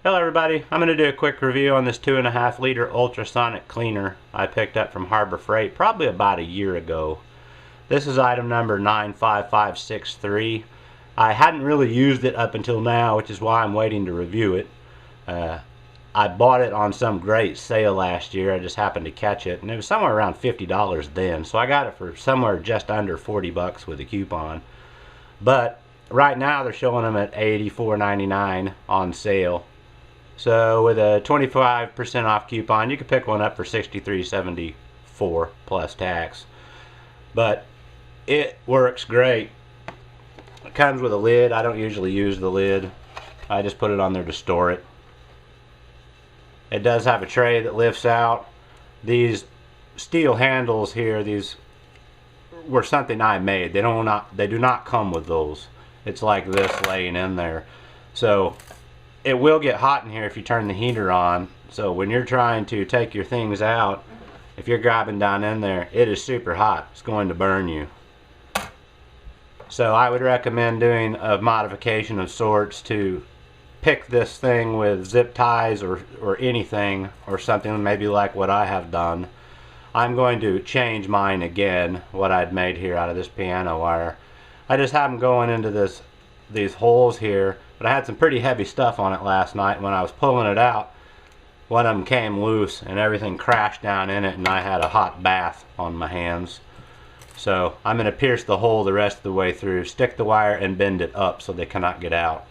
Hello everybody, I'm going to do a quick review on this 2.5 liter ultrasonic cleaner I picked up from Harbor Freight probably about a year ago. This is item number 95563. I hadn't really used it up until now, which is why I'm waiting to review it. I bought it on some great sale last year. I just happened to catch it, and it was somewhere around $50 then, so I got it for somewhere just under 40 bucks with a coupon. But right now they're showing them at $84.99 on sale. So with a 25% off coupon, you could pick one up for $63.74 plus tax. But it works great. It comes with a lid. I don't usually use the lid. I just put it on there to store it. It does have a tray that lifts out. These steel handles here, these were something I made. They do not come with those. It's like this laying in there. So it will get hot in here if you turn the heater on. So when you're trying to take your things out, if you're grabbing down in there, it is super hot. It's going to burn you. So I would recommend doing a modification of sorts to pick this thing with zip ties or anything, or something maybe like what I have done. I'm going to change mine again, what I'd made here out of this piano wire. I just have them going into these holes here, but I had some pretty heavy stuff on it last night. When I was pulling it out, one of them came loose and everything crashed down in it, and I had a hot bath on my hands. So I'm going to pierce the hole the rest of the way through, stick the wire and bend it up so they cannot get out.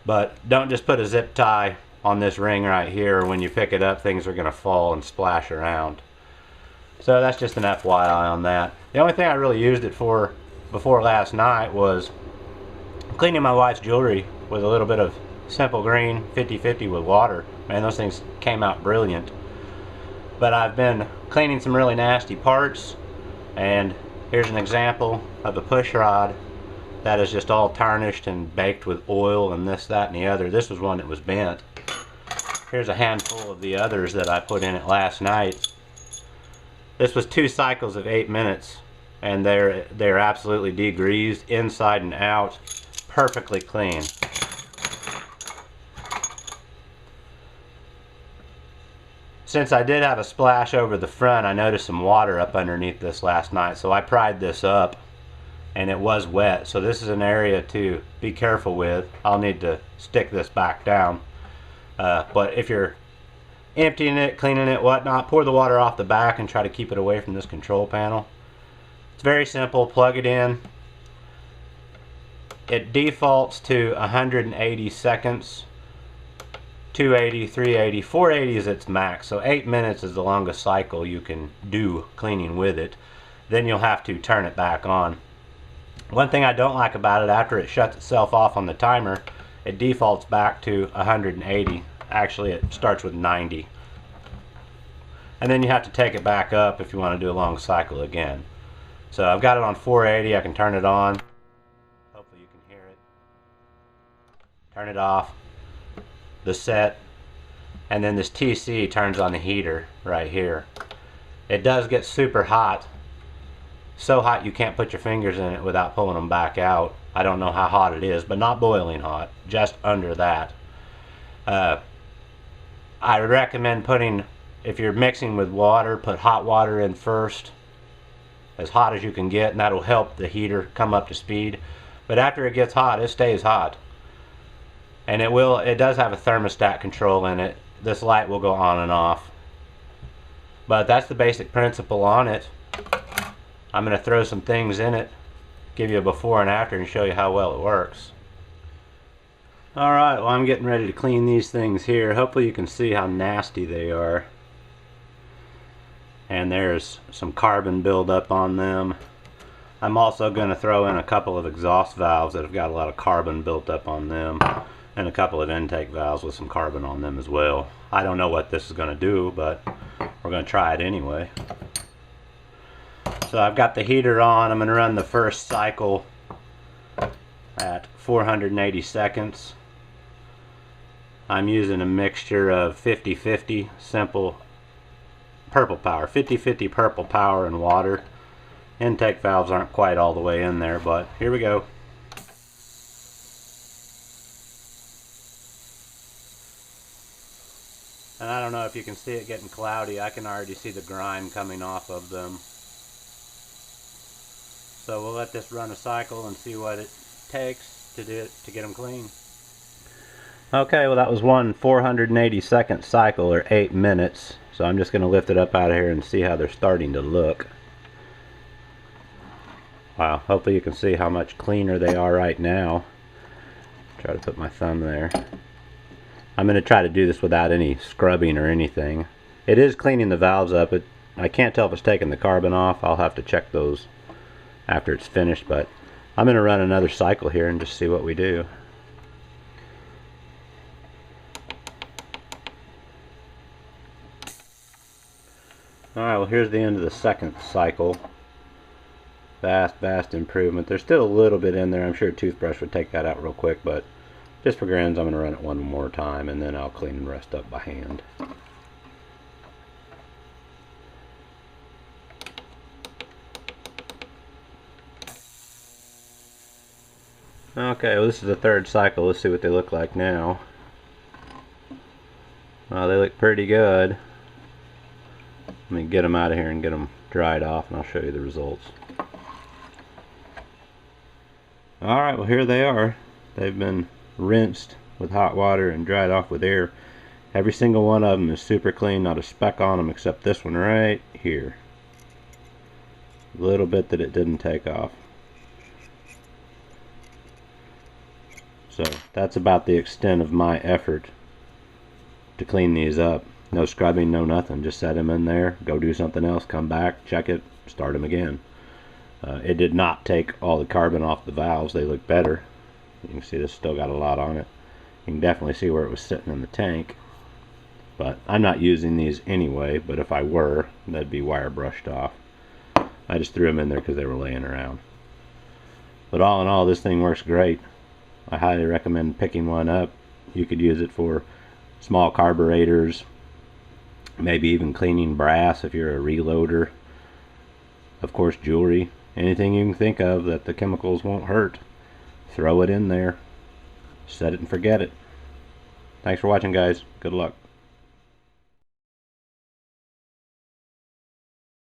But don't just put a zip tie on this ring right here. When you pick it up, things are going to fall and splash around. So that's just an FYI on that. The only thing I really used it for before last night was cleaning my wife's jewelry with a little bit of simple green 50-50 with water. Man, those things came out brilliant. But I've been cleaning some really nasty parts, and here's an example of a push rod that is just all tarnished and baked with oil and this, that, and the other. This was one that was bent. Here's a handful of the others that I put in it last night. This was 2 cycles of 8 minutes, and they're absolutely degreased inside and out, perfectly clean. Since I did have a splash over the front, I noticed some water up underneath this last night, so I pried this up, and it was wet. So this is an area to be careful with. I'll need to stick this back down. But if you're emptying it, cleaning it, whatnot, pour the water off the back and try to keep it away from this control panel. It's very simple. Plug it in. It defaults to 180 seconds. 280, 380, 480 is its max, so 8 minutes is the longest cycle you can do cleaning with it. Then you'll have to turn it back on. One thing I don't like about it, after it shuts itself off on the timer, it defaults back to 180. Actually, it starts with 90. And then you have to take it back up if you want to do a long cycle again. So I've got it on 480. I can turn it on. Hopefully you can hear it. Turn it off. The set, and then this TC turns on the heater right here. It does get super hot, so hot you can't put your fingers in it without pulling them back out. I don't know how hot it is, but not boiling hot, just under that. I recommend putting, if you're mixing with water, put hot water in first, as hot as you can get, and that'll help the heater come up to speed. But after it gets hot, it stays hot. And it does have a thermostat control in it. This light will go on and off. But that's the basic principle on it. I'm going to throw some things in it, give you a before and after, and show you how well it works. Alright, well, I'm getting ready to clean these things here. Hopefully you can see how nasty they are. And there's some carbon buildup on them. I'm also going to throw in a couple of exhaust valves that have got a lot of carbon built up on them, and a couple of intake valves with some carbon on them as well. I don't know what this is going to do, but we're going to try it anyway. So I've got the heater on. I'm going to run the first cycle at 480 seconds. I'm using a mixture of 50-50 simple purple power, 50-50 purple power and water. Intake valves aren't quite all the way in there, but here we go. And I don't know if you can see it getting cloudy. I can already see the grime coming off of them. So we'll let this run a cycle and see what it takes to get them clean. Okay, well that was one 480-second cycle, or 8 minutes. So I'm just going to lift it up out of here and see how they're starting to look. Wow, hopefully you can see how much cleaner they are right now. Try to put my thumb there. I'm going to try to do this without any scrubbing or anything. It is cleaning the valves up. I can't tell if it's taking the carbon off. I'll have to check those after it's finished, but I'm going to run another cycle here and just see what we do. Alright, well here's the end of the second cycle. Vast improvement. There's still a little bit in there. I'm sure a toothbrush would take that out real quick, but just for grins I'm going to run it one more time and then I'll clean the rest up by hand. Okay, well this is the third cycle. Let's see what they look like now. Well, they look pretty good. Let me get them out of here and get them dried off and I'll show you the results. Alright, well here they are. They've been rinsed with hot water and dried off with air. Every single one of them is super clean, not a speck on them except this one right here. A little bit that it didn't take off. So that's about the extent of my effort to clean these up. No scrubbing, no nothing. Just set them in there, go do something else, come back, check it, start them again. It did not take all the carbon off the valves. They look better. You can see this still got a lot on it. You can definitely see where it was sitting in the tank. But I'm not using these anyway, but if I were, that'd be wire brushed off. I just threw them in there because they were laying around. But all in all, this thing works great. I highly recommend picking one up. You could use it for small carburetors, maybe even cleaning brass if you're a reloader. Of course, jewelry. Anything you can think of that the chemicals won't hurt. Throw it in there. Set it and forget it. Thanks for watching, guys. Good luck.